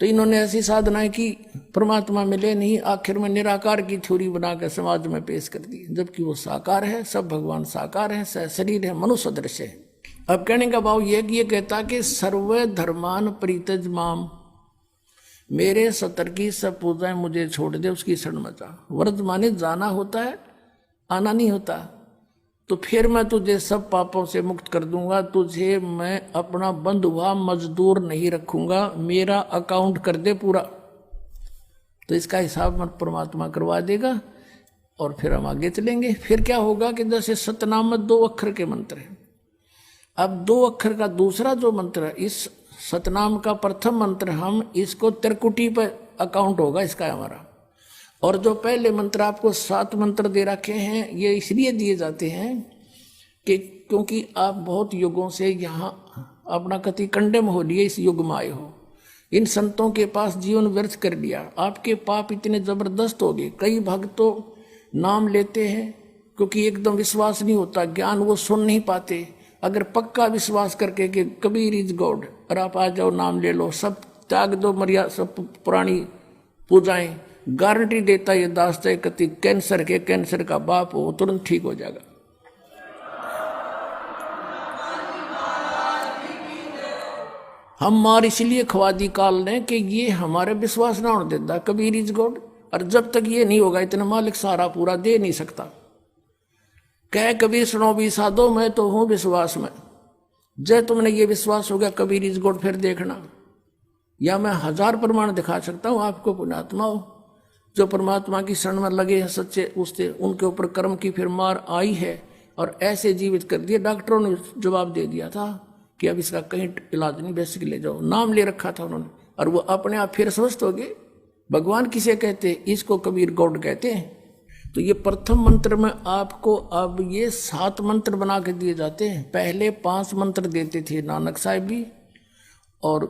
तो इन्होंने ऐसी साधनाएं की, परमात्मा मिले नहीं, आखिर में निराकार की थ्योरी बनाकर समाज में पेश कर दी, जबकि वो साकार है, सब भगवान साकार है, शरीर है, मनुष्य दृश्य है। अब कहने का भाव यह कि ये कहता कि सर्व धर्मान परित्यज माम, मेरे सतर की सब पूजाएं मुझे छोड़ दे, उसकी शरण में जा। व्रत माने जाना होता है, आना नहीं होता। तो फिर मैं तुझे सब पापों से मुक्त कर दूंगा, तुझे मैं अपना बंधुआ मजदूर नहीं रखूंगा, मेरा अकाउंट कर दे पूरा। तो इसका हिसाब मत परमात्मा करवा देगा और फिर हम आगे चलेंगे। फिर क्या होगा कि जैसे सतनाम में 2 अक्षर के मंत्र हैं, अब 2 अक्षर का दूसरा जो मंत्र है, इस सतनाम का प्रथम मंत्र, हम इसको त्रिकुटी पर अकाउंट होगा इसका हमारा। और जो पहले मंत्र आपको 7 मंत्र दे रखे हैं, ये इसलिए दिए जाते हैं कि क्योंकि आप बहुत युगों से यहाँ अपना कति कंडम हो लिए, इस युग में आए हो, इन संतों के पास जीवन व्यर्थ कर लिया, आपके पाप इतने जबरदस्त हो गए। कई भक्त तो नाम लेते हैं क्योंकि एकदम विश्वास नहीं होता, ज्ञान वो सुन नहीं पाते। अगर पक्का विश्वास करके कि कबीर इज गॉड और आप आ जाओ, नाम ले लो, सब त्याग दो, मर्यादा सब पुरानी पूजाएं, गारंटी देता ये दास है कति कैंसर का बाप हो, तुरंत ठीक हो जाएगा। हम मार इसलिए खवा दी काल ने कि ये हमारे विश्वास ना होने देता कबीर इज गॉड, और जब तक ये नहीं होगा इतना मालिक सारा पूरा दे नहीं सकता। कह कबीर सुनो भी साधो, मैं तो हूं विश्वास में। जय तुमने ये विश्वास हो गया कबीर इज गॉड, फिर देखना, या मैं 1000 प्रमाण दिखा सकता हूं आपको। पुण्यात्मा हो जो परमात्मा की शरण में लगे हैं सच्चे, उससे उनके ऊपर कर्म की फिर मार आई है और ऐसे जीवित कर दिए। डॉक्टरों ने जवाब दे दिया था कि अब इसका कहीं इलाज नहीं, बेसिक ले जाओ, नाम ले रखा था उन्होंने, और वो अपने आप फिर स्वस्थ हो गए। भगवान किसे कहते? इसको कबीर गॉड कहते हैं। तो ये प्रथम मंत्र में आपको अब ये 7 मंत्र बना के दिए जाते हैं। पहले 5 मंत्र देते थे नानक साहिब भी और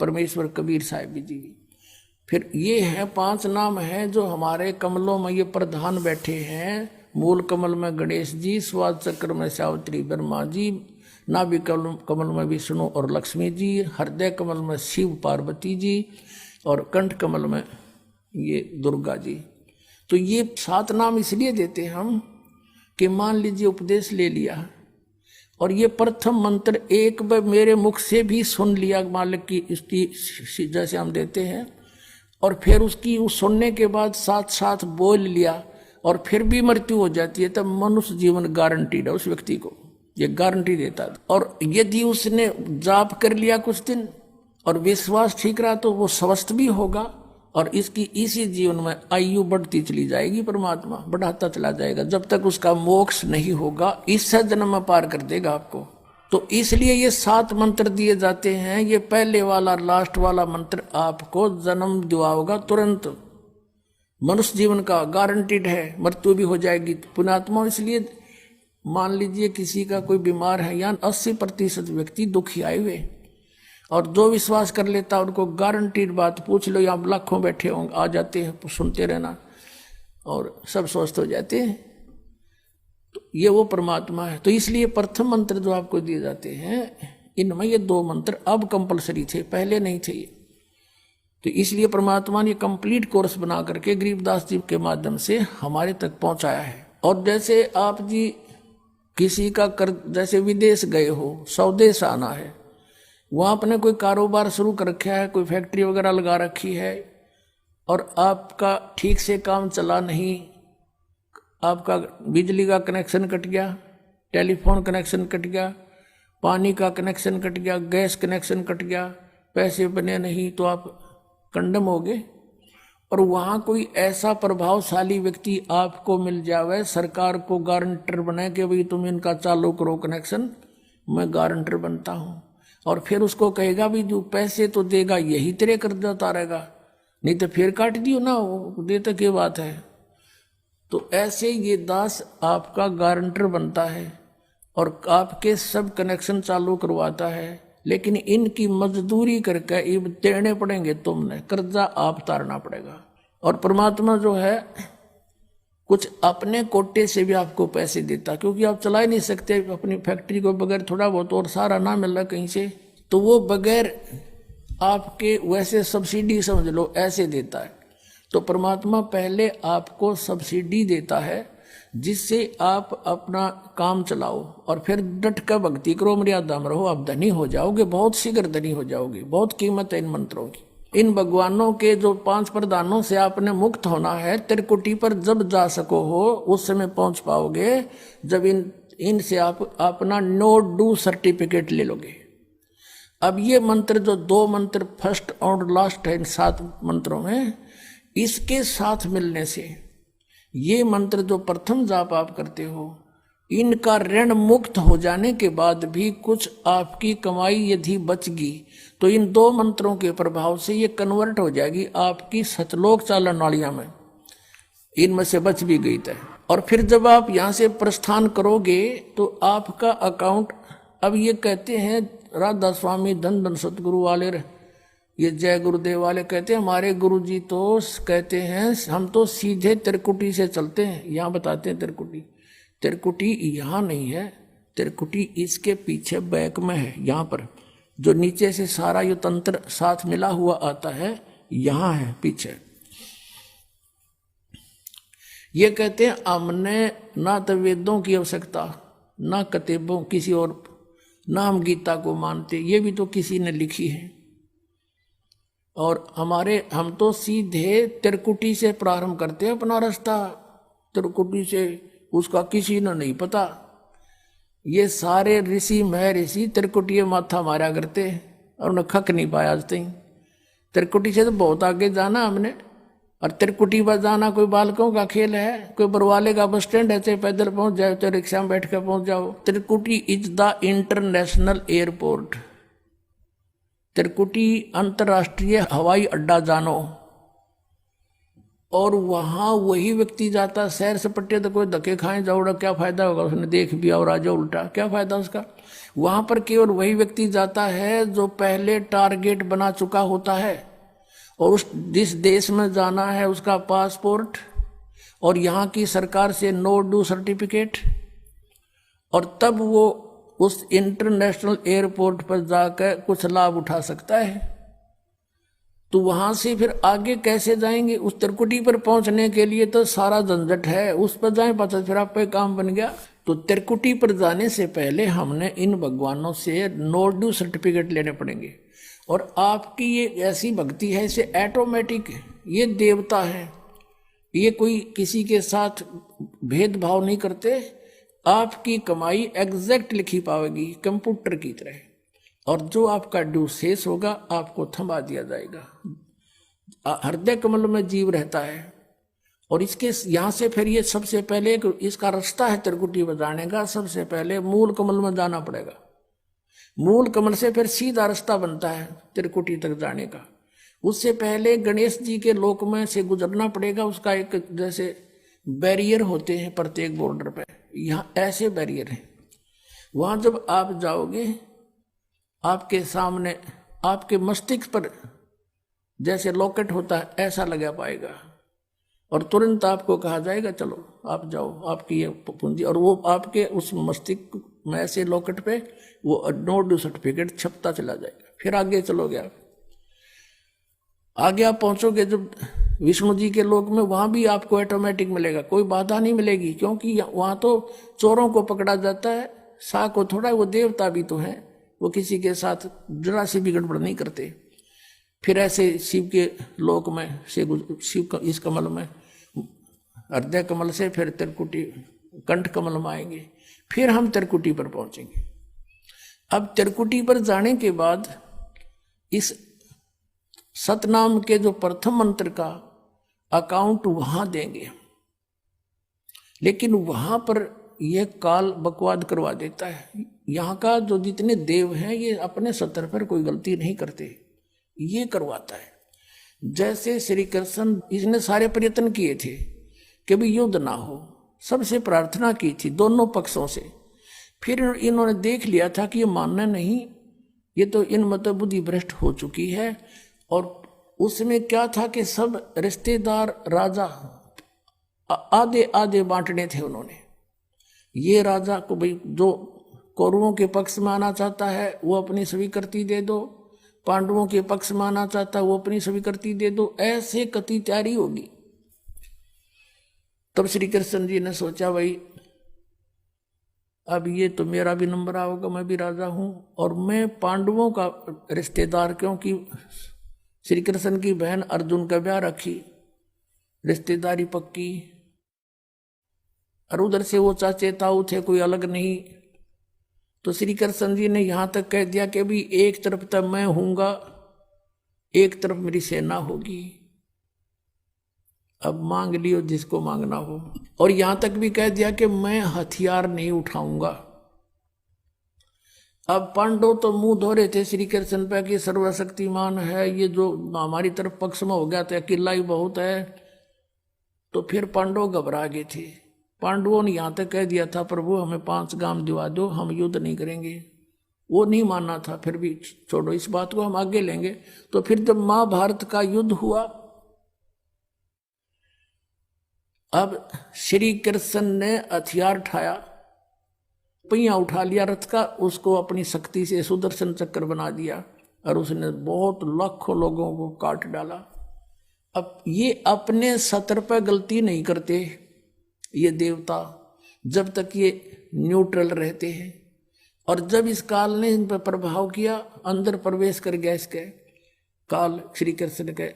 परमेश्वर कबीर साहिब जी भी। फिर ये है 5 नाम हैं जो हमारे कमलों में ये प्रधान बैठे हैं। मूल कमल में गणेश जी, स्वाद चक्र में सावित्री ब्रह्मा जी, नाभि कमल में विष्णु और लक्ष्मी जी, हृदय कमल में शिव पार्वती जी और कंठ कमल में ये दुर्गा जी। तो ये 7 नाम इसलिए देते हम कि मान लीजिए उपदेश ले लिया और ये प्रथम मंत्र एक बार मेरे मुख से भी सुन लिया मालिक की इसकी जैसे हम देते हैं, और फिर उसकी उस सुनने के बाद साथ साथ बोल लिया और फिर भी मृत्यु हो जाती है, तब मनुष्य जीवन गारंटीड है उस व्यक्ति को, ये गारंटी देता है। और यदि उसने जाप कर लिया कुछ दिन और विश्वास ठीक रहा तो वो स्वस्थ भी होगा और इसकी इसी जीवन में आयु बढ़ती चली जाएगी, परमात्मा बढ़ाता चला जाएगा जब तक उसका मोक्ष नहीं होगा, इस जन्म में पार कर देगा आपको। तो इसलिए ये 7 मंत्र दिए जाते हैं। ये पहले वाला लास्ट वाला मंत्र आपको जन्म दिलाओगा तुरंत, मनुष्य जीवन का गारंटीड है, मृत्यु भी हो जाएगी। पुण्यात्मा इसलिए मान लीजिए किसी का कोई बीमार है, या 80% व्यक्ति दुखी आए हुए, और जो विश्वास कर लेता उनको गारंटीड बात पूछ लो, यहाँ लाखों बैठे होंगे, आ जाते हैं, सुनते रहना और सब स्वस्थ हो जाते हैं। तो ये वो परमात्मा है। तो इसलिए प्रथम मंत्र जो आपको दिए जाते हैं, इनमें ये 2 मंत्र अब कंपलसरी थे, पहले नहीं थे ये। तो इसलिए परमात्मा ने कंप्लीट कोर्स बना करके गरीबदास जी के माध्यम से हमारे तक पहुंचाया है। और जैसे आप जी किसी का जैसे विदेश गए हो, स्वदेश आना है, वहाँ आपने कोई कारोबार शुरू कर रखा है, कोई फैक्ट्री वगैरह लगा रखी है और आपका ठीक से काम चला नहीं, आपका बिजली का कनेक्शन कट गया, टेलीफोन कनेक्शन कट गया, पानी का कनेक्शन कट गया, गैस कनेक्शन कट गया, पैसे बने नहीं, तो आप कंडम हो गए। और वहाँ कोई ऐसा प्रभावशाली व्यक्ति आपको मिल जावे, सरकार को गारंटर बने कि भाई तुम इनका चालू करो कनेक्शन, मैं गारंटर बनता हूँ, और फिर उसको कहेगा भी जो पैसे तो देगा यही तेरे कर्जा उतारेगा, नहीं तो फिर काट दियो ना, वो देते क्या बात है। तो ऐसे ये दास आपका गारंटर बनता है और आपके सब कनेक्शन चालू करवाता है, लेकिन इनकी मजदूरी करके ये देने पड़ेंगे, तुमने कर्जा आप उतारना पड़ेगा। और परमात्मा जो है कुछ अपने कोटे से भी आपको पैसे देता, क्योंकि आप चला ही नहीं सकते अपनी फैक्ट्री को बगैर थोड़ा बहुत और सारा ना मिल रहा कहीं से, तो वो बगैर आपके वैसे सब्सिडी समझ लो ऐसे देता है। तो परमात्मा पहले आपको सब्सिडी देता है जिससे आप अपना काम चलाओ और फिर डट कर भक्ति करो, मर्यादा में रहो, आप धनी हो जाओगे, बहुत शीघ्र धनी हो जाओगे। बहुत कीमत है इन मंत्रों की। इन भगवानों के जो 5 प्रधानों से आपने मुक्त होना है, त्रिकुटी पर जब जा सको हो उस समय पहुंच पाओगे जब इनसे आप अपना नो डू सर्टिफिकेट ले लोगे। अब ये मंत्र जो 2 मंत्र फर्स्ट और लास्ट है इन 7 मंत्रों में, इसके साथ मिलने से ये मंत्र जो प्रथम जाप आप करते हो, इनका ऋण मुक्त हो जाने के बाद भी कुछ आपकी कमाई यदि बचगी तो इन 2 मंत्रों के प्रभाव से ये कन्वर्ट हो जाएगी आपकी सतलोक चालन नालियां में, इनमें से बच भी गई तय। और फिर जब आप यहाँ से प्रस्थान करोगे तो आपका अकाउंट, अब ये कहते हैं राधा स्वामी धन धन सतगुरु वाले, ये जय गुरुदेव वाले कहते हैं, हमारे गुरुजी तो कहते हैं हम तो सीधे त्रिकुटी से चलते हैं। यहाँ बताते हैं त्रिकुटी यहाँ नहीं है, त्रिकुटी इसके पीछे बैक में है, यहाँ पर जो नीचे से सारा ये तंत्र साथ मिला हुआ आता है, यहाँ है पीछे। ये कहते हैं हमने ना तो वेदों की आवश्यकता, ना किताबों किसी और, ना हम गीता को मानते, ये भी तो किसी ने लिखी है। और हम तो सीधे त्रिकुटी से प्रारंभ करते हैं अपना रास्ता, त्रिकुटी से, उसका किसी ने नहीं पता। ये सारे ऋषि महर्षि त्रिकुटी माथा मारा करते और उन्हें खक नहीं पाया आज तक। त्रिकुटी से तो बहुत आगे जाना हमने, और त्रिकुटी पर जाना कोई बालकों का खेल है, कोई बरवाले का बस स्टैंड है, चाहे पैदल पहुंच जाओ चाहे रिक्शा में बैठ कर पहुंच जाओ। त्रिकुटी इज द इंटरनेशनल एयरपोर्ट, त्रिकुटी अंतर्राष्ट्रीय हवाई अड्डा जानो। और वहां वही व्यक्ति जाता सैर सपट्टे, तो कोई धक्के खाए जाओड़ा क्या फायदा होगा, उसने देख भी और राजा उल्टा क्या फायदा उसका। वहां पर केवल वही व्यक्ति जाता है जो पहले टारगेट बना चुका होता है, और जिस देश में जाना है उसका पासपोर्ट और यहाँ की सरकार से नो डू सर्टिफिकेट, और तब वो उस इंटरनेशनल एयरपोर्ट पर जाकर कुछ लाभ उठा सकता है। तो वहां से फिर आगे कैसे जाएंगे, उस त्रिकुटी पर पहुंचने के लिए तो सारा झंझट है, उस पर जाए पाचा फिर आपका काम बन गया। तो त्रिकुटी पर जाने से पहले हमने इन भगवानों से नो डू सर्टिफिकेट लेने पड़ेंगे। और आपकी ये ऐसी भक्ति है, इसे ऑटोमेटिक, ये देवता है, ये कोई किसी के साथ भेदभाव नहीं करते। आपकी कमाई एग्जैक्ट लिखी पाएगी कंप्यूटर की तरह, और जो आपका ड्यू शेष होगा आपको थमा दिया जाएगा। हृदय कमल में जीव रहता है, और इसके यहाँ से फिर ये सबसे पहले इसका रास्ता है त्रिकुटी बजाने का, सबसे पहले मूल कमल में जाना पड़ेगा। मूल कमल से फिर सीधा रास्ता बनता है त्रिकुटी तक जाने का। उससे पहले गणेश जी के लोक में से गुजरना पड़ेगा, उसका एक जैसे बैरियर होते हैं प्रत्येक बॉर्डर पे, यहाँ ऐसे बैरियर हैं। वहां जब आप जाओगे आपके सामने आपके मस्तिष्क पर जैसे लॉकेट होता है ऐसा लगा पाएगा, और तुरंत आपको कहा जाएगा चलो आप जाओ, आपकी ये पूंजी, और वो आपके उस मस्तिष्क में ऐसे लॉकेट पे वो नो डू सर्टिफिकेट छपता चला जाएगा। फिर आगे चलोगे आप, आगे आप पहुंचोगे जब विष्णु जी के लोक में, वहां भी आपको ऑटोमेटिक मिलेगा, कोई बाधा नहीं मिलेगी, क्योंकि वहां तो चोरों को पकड़ा जाता है, सा को थोड़ा, वो देवता भी तो है, वो किसी के साथ जरा सी भी गड़बड़ नहीं करते। फिर ऐसे शिव के लोक में से शिव इस कमल में, हृदय कमल से फिर त्रिकुटी कंठ कमल में आएंगे, फिर हम त्रिकुटी पर पहुंचेंगे। अब त्रिकुटी पर जाने के बाद इस सतनाम के जो प्रथम मंत्र का अकाउंट वहां देंगे, लेकिन वहां पर यह काल बकवाद करवा देता है। यहाँ का जो जितने देव हैं ये अपने सतर पर कोई गलती नहीं करते, ये करवाता है। जैसे श्री कृष्ण, इसने सारे प्रयत्न किए थे कि भी युद्ध ना हो, सबसे प्रार्थना की थी दोनों पक्षों से, फिर इन्होंने देख लिया था कि ये मानना नहीं, ये तो इन मत बुद्धि भ्रष्ट हो चुकी है। और उसमें क्या था कि सब रिश्तेदार राजा आधे आधे बांटने थे उन्होंने। ये राजा को भाई जो कौरवों के पक्ष में आना चाहता है वो अपनी स्वीकृति दे दो, पांडवों के पक्ष में आना चाहता वो अपनी स्वीकृति दे दो, ऐसे कति तैयारी होगी। तब श्री कृष्ण जी ने सोचा भाई अब ये तो मेरा भी नंबर आओगा, मैं भी राजा हूं और मैं पांडवों का रिश्तेदार, क्योंकि श्री कृष्ण की बहन अर्जुन का ब्याह रखी, रिश्तेदारी पक्की, और उधर से वो चाचे ताऊ थे, कोई अलग नहीं। तो श्री कृष्ण जी ने यहां तक कह दिया कि भी एक तरफ तक मैं हूंगा, एक तरफ मेरी सेना होगी, अब मांग लियो जिसको मांगना हो। और यहां तक भी कह दिया कि मैं हथियार नहीं उठाऊंगा। अब पांडव तो मुंह धो रहे थे श्री कृष्ण पे कि सर्वशक्तिमान है, ये जो हमारी तरफ पक्ष में हो गया था, अकेला ही बहुत है। तो फिर पांडव घबरा गए थे। पांडवों ने यहां तक कह दिया था प्रभु हमें 5 गांव दिवा दो, हम युद्ध नहीं करेंगे। वो नहीं मानना था, फिर भी छोड़ो इस बात को, हम आगे लेंगे। तो फिर जब महाभारत का युद्ध हुआ, अब श्री कृष्ण ने हथियार उठाया, पहिया उठा लिया रथ का, उसको अपनी शक्ति से सुदर्शन चक्र बना दिया और उसने बहुत लाखों लोगों को काट डाला। अब ये अपने सत्र पर गलती नहीं करते ये देवता, जब तक ये न्यूट्रल रहते हैं। और जब इस काल ने इन पर प्रभाव किया, अंदर प्रवेश कर गया इसके काल, श्री कृष्ण के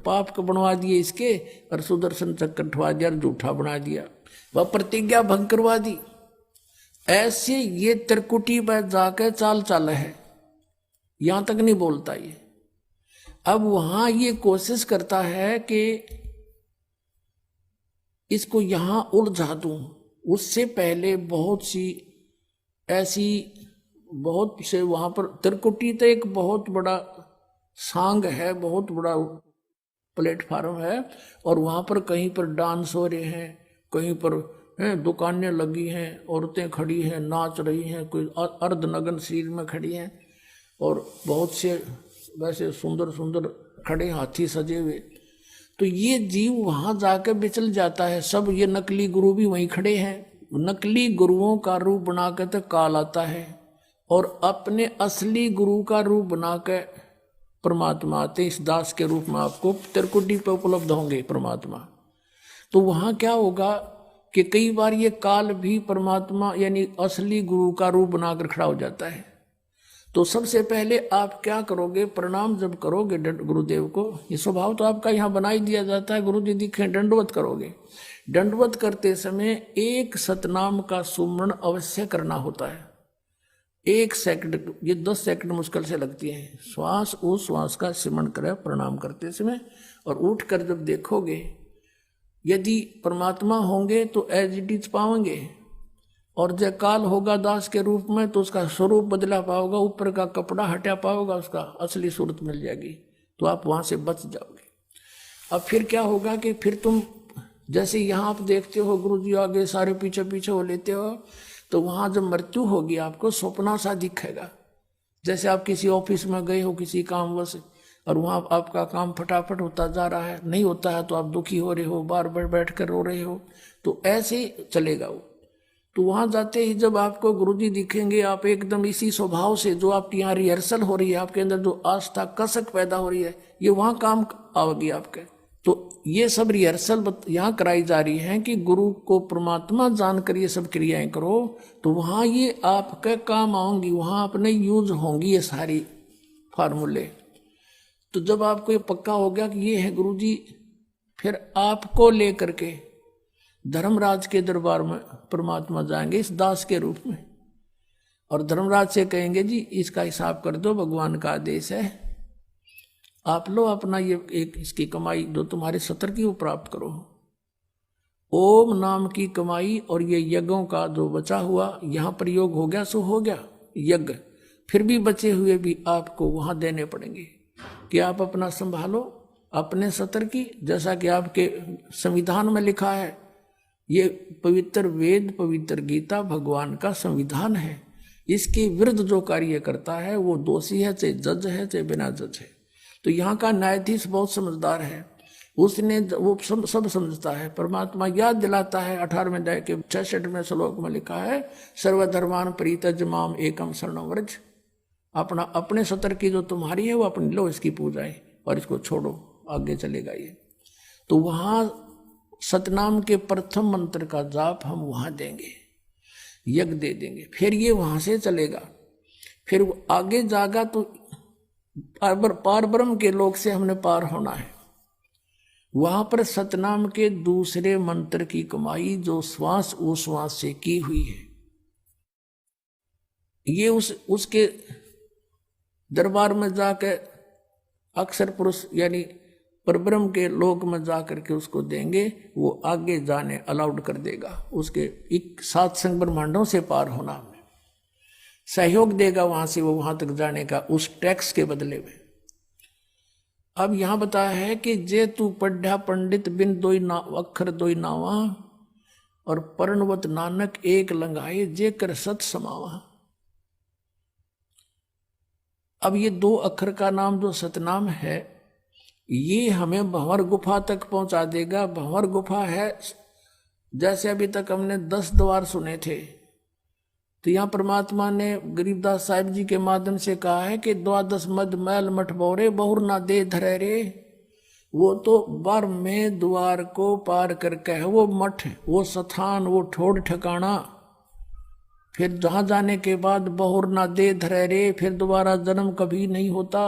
पाप को बनवा दिए इसके, और सुदर्शन चक्र उठवा दिया और झूठा बना दिया, वह प्रतिज्ञा भंग करवा दी। ऐसे ये त्रिकुटी पर जाकर चाल चाल है, यहां तक नहीं बोलता ये। अब वहां ये कोशिश करता है कि इसको यहां उलझा दूं। उससे पहले बहुत सी ऐसी बहुत से वहां पर त्रिकुटी तो एक बहुत बड़ा सांग है, बहुत बड़ा प्लेटफार्म है, और वहां पर कहीं पर डांस हो रहे हैं, कहीं पर दुकानें लगी हैं, औरतें खड़ी हैं, नाच रही हैं, कोई अर्धनग्न शरीर में खड़ी हैं, और बहुत से वैसे सुंदर सुंदर खड़े हाथी सजे हुए। तो ये जीव वहां जाकर बिचल जाता है। सब ये नकली गुरु भी वहीं खड़े हैं, नकली गुरुओं का रूप बनाकर तो काल आता है, और अपने असली गुरु का रूप बनाकर परमात्मा आते। इस दास के रूप में आपको त्रिकुटी पे उपलब्ध होंगे परमात्मा। तो वहां क्या होगा कि कई बार ये काल भी परमात्मा यानी असली गुरु का रूप बनाकर खड़ा हो जाता है। तो सबसे पहले आप क्या करोगे, प्रणाम जब करोगे गुरुदेव को, ये स्वभाव तो आपका यहाँ बना ही दिया जाता है, गुरु जी दिखे दंडवत करोगे। दंडवत करते समय एक सतनाम का सुमरण अवश्य करना होता है। 1 सेकंड, ये 10 सेकंड मुश्किल से लगती है। श्वास उस श्वास का सिमरण करे प्रणाम करते समय, और उठकर जब देखोगे यदि परमात्मा होंगे तो एज इट इज पाओगे, और जब काल होगा दास के रूप में तो उसका स्वरूप बदला पाओगा, ऊपर का कपड़ा हटा पाओगा, उसका असली सूरत मिल जाएगी, तो आप वहां से बच जाओगे। अब फिर क्या होगा कि फिर तुम जैसे यहाँ आप देखते हो गुरु जी आगे सारे पीछे पीछे हो लेते हो, तो वहां जब मृत्यु होगी आपको स्वप्ना सा दिखेगा। जैसे आप किसी ऑफिस में गए हो किसी कामवश, और वहां आपका काम फटाफट होता जा रहा है, नहीं होता है तो आप दुखी हो रहे हो, बार बार बैठ कर रो रहे हो, तो ऐसे ही चलेगा वो। तो वहां जाते ही जब आपको गुरुजी दिखेंगे, आप एकदम इसी स्वभाव से जो आपकी यहाँ रिहर्सल हो रही है, आपके अंदर जो आस्था कसक पैदा हो रही है, ये वहां काम आओगी आपके। तो ये सब रिहर्सल यहाँ कराई जा रही है कि गुरु को परमात्मा जानकर ये सब क्रियाएं करो, तो वहां ये आपके काम आऊंगी, वहां अपने यूज होंगी ये सारी फार्मूले। तो जब आपको ये पक्का हो गया कि ये है गुरुजी, फिर आपको लेकर के धर्मराज के दरबार में परमात्मा जाएंगे इस दास के रूप में, और धर्मराज से कहेंगे जी इसका हिसाब कर दो, भगवान का आदेश है, आप लो अपना ये एक इसकी कमाई जो तुम्हारे सत्र की वो प्राप्त करो। ओम नाम की कमाई और ये यज्ञों का जो बचा हुआ यहाँ प्रयोग हो गया सो हो गया यज्ञ, फिर भी बचे हुए भी आपको वहां देने पड़ेंगे कि आप अपना संभालो अपने सत्र की। जैसा कि आपके संविधान में लिखा है, ये पवित्र वेद पवित्र गीता भगवान का संविधान है, इसके विरुद्ध जो कार्य करता है वो दोषी है, चाहे जज है चाहे बिना जज है। तो यहाँ का न्यायाधीश बहुत समझदार है, उसने वो सब समझता है। परमात्मा याद दिलाता है 18वें अध्याय के 66वें श्लोक में लिखा है, सर्वधर्मान परित्यज्य माम एकम शरणं व्रज। अपना अपने सतर की जो तुम्हारी है वो अपनी लो, इसकी पूजा है, और इसको छोड़ो, आगे चलेगा ये। तो वहां सतनाम के प्रथम मंत्र का जाप हम वहां देंगे, यज्ञ दे देंगे, फिर ये वहां से चलेगा। फिर वो आगे जागा तो पार ब्रह्म के लोक से हमने पार होना है। वहां पर सतनाम के दूसरे मंत्र की कमाई जो श्वास उश्वास से की हुई है, ये उसके दरबार में जाकर अक्षर पुरुष यानी परब्रह्म के लोक में जाकर के उसको देंगे, वो आगे जाने अलाउड कर देगा, उसके 7 संग ब्रह्मांडों से पार होना में सहयोग देगा, वहां से वो वहां तक जाने का उस टैक्स के बदले में। अब यहां बताया है कि जे तू पढ़ा पंडित बिन दोई ना अक्षर दोई नावा, और पर्णवत नानक एक लंगाए जे कर सत समावा। अब ये 2 अक्षर का नाम जो सतनाम है, ये हमें भंवर गुफा तक पहुंचा देगा। भंवर गुफा है, जैसे अभी तक हमने 10 द्वार सुने थे, तो यहां परमात्मा ने गरीबदास साहिब जी के माध्यम से कहा है कि 12 मद मैल मठ बोरे बहुर ना दे धरे रे। वो तो 12वें द्वार को पार करके है वो मठ, वो स्थान, वो ठोड़ ठिकाना। फिर जहां जाने के बाद बहुर ना दे धरे रे, फिर दोबारा जन्म कभी नहीं होता।